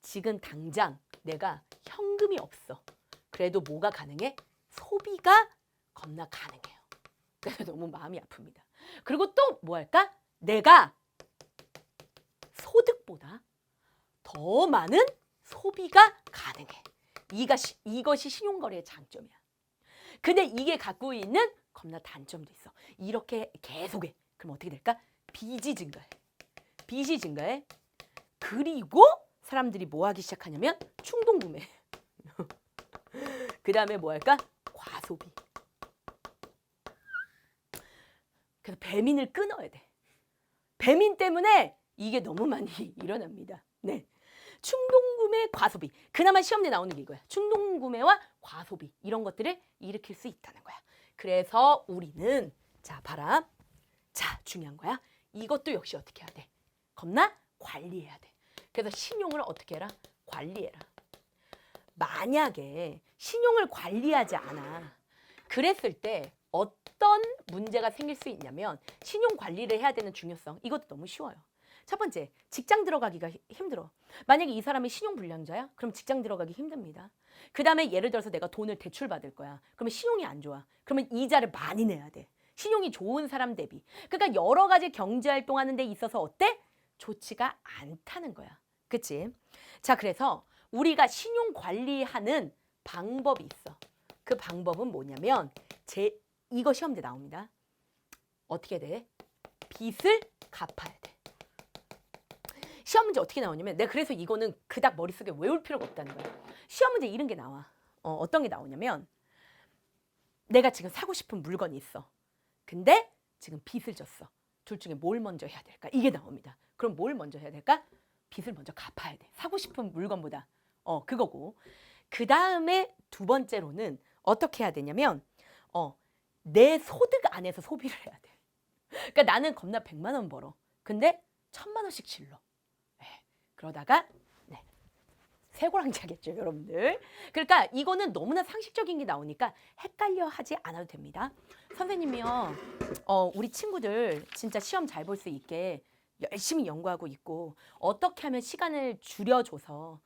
지금 당장 내가 현금이 없어. 그래도 뭐가 가능해? 소비가 겁나 가능해요. 그래서 너무 마음이 아픕니다. 그리고 또 뭐 할까? 내가 소득보다 더 많은 소비가 가능해. 이것이 신용거래의 장점이야. 근데 이게 갖고 있는 겁나 단점도 있어. 이렇게 계속해. 그럼 어떻게 될까? 빚이 증가해. 빚이 증가해. 그리고 사람들이 뭐 하기 시작하냐면 충동구매. 그 다음에 뭐 할까? 과소비. 그래서 배민을 끊어야 돼. 배민 때문에 이게 너무 많이 일어납니다. 네. 충동구매, 과소비. 그나마 시험에 나오는 게 이거야. 충동구매와 과소비. 이런 것들을 일으킬 수 있다는 거야. 그래서 우리는 자, 봐라. 자, 중요한 거야. 이것도 역시 어떻게 해야 돼? 겁나 관리해야 돼. 그래서 신용을 어떻게 해라? 관리해라. 만약에 신용을 관리하지 않아. 그랬을 때 어떤 문제가 생길 수 있냐면 신용 관리를 해야 되는 중요성. 이것도 너무 쉬워요. 첫 번째, 직장 들어가기가 힘들어. 만약에 이 사람이 신용불량자야? 그럼 직장 들어가기 힘듭니다. 그 다음에 예를 들어서 내가 돈을 대출받을 거야. 그러면 신용이 안 좋아. 그러면 이자를 많이 내야 돼. 신용이 좋은 사람 대비. 그러니까 여러 가지 경제활동하는 데 있어서 어때? 좋지가 않다는 거야. 그치? 자, 그래서 우리가 신용 관리하는 방법이 있어. 그 방법은 뭐냐면 이거 시험제 나옵니다. 어떻게 돼? 빚을 갚아야 돼. 시험 문제 어떻게 나오냐면 내가 그래서 이거는 그닥 머릿속에 외울 필요가 없다는 거야. 시험 문제 이런 게 나와. 어떤 게 나오냐면 내가 지금 사고 싶은 물건이 있어. 근데 지금 빚을 졌어. 둘 중에 뭘 먼저 해야 될까? 이게 나옵니다. 그럼 뭘 먼저 해야 될까? 빚을 먼저 갚아야 돼. 사고 싶은 물건보다. 그거고. 그 다음에 두 번째로는 어떻게 해야 되냐면 내 소득 안에서 소비를 해야 돼. 그러니까 나는 겁나 100만 원 벌어. 근데 1000만 원씩 질러. 그러다가 쇠고랑자겠죠, 여러분들. 그러니까 이거는 너무나 상식적인 게 나오니까 헷갈려 하지 않아도 됩니다. 선생님이요, 우리 친구들 진짜 시험 잘 볼 수 있게 열심히 연구하고 있고 어떻게 하면 시간을 줄여줘서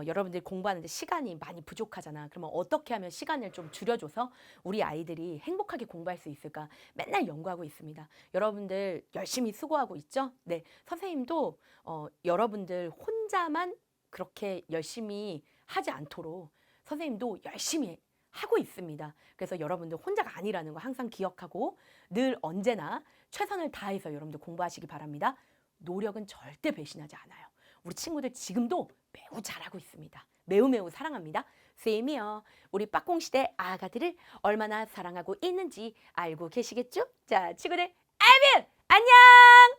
여러분들이 공부하는데 시간이 많이 부족하잖아. 그러면 어떻게 하면 시간을 좀 줄여줘서 우리 아이들이 행복하게 공부할 수 있을까 맨날 연구하고 있습니다. 여러분들 열심히 수고하고 있죠? 네, 선생님도 여러분들 혼자만 그렇게 열심히 하지 않도록 선생님도 열심히 하고 있습니다. 그래서 여러분들 혼자가 아니라는 거 항상 기억하고 늘 언제나 최선을 다해서 여러분들 공부하시기 바랍니다. 노력은 절대 배신하지 않아요. 우리 친구들 지금도 매우 잘하고 있습니다. 매우 사랑합니다. 쌤이요, 우리 빠꽁시대 아가들을 얼마나 사랑하고 있는지 알고 계시겠죠? 자, 친구들, 알면 안녕!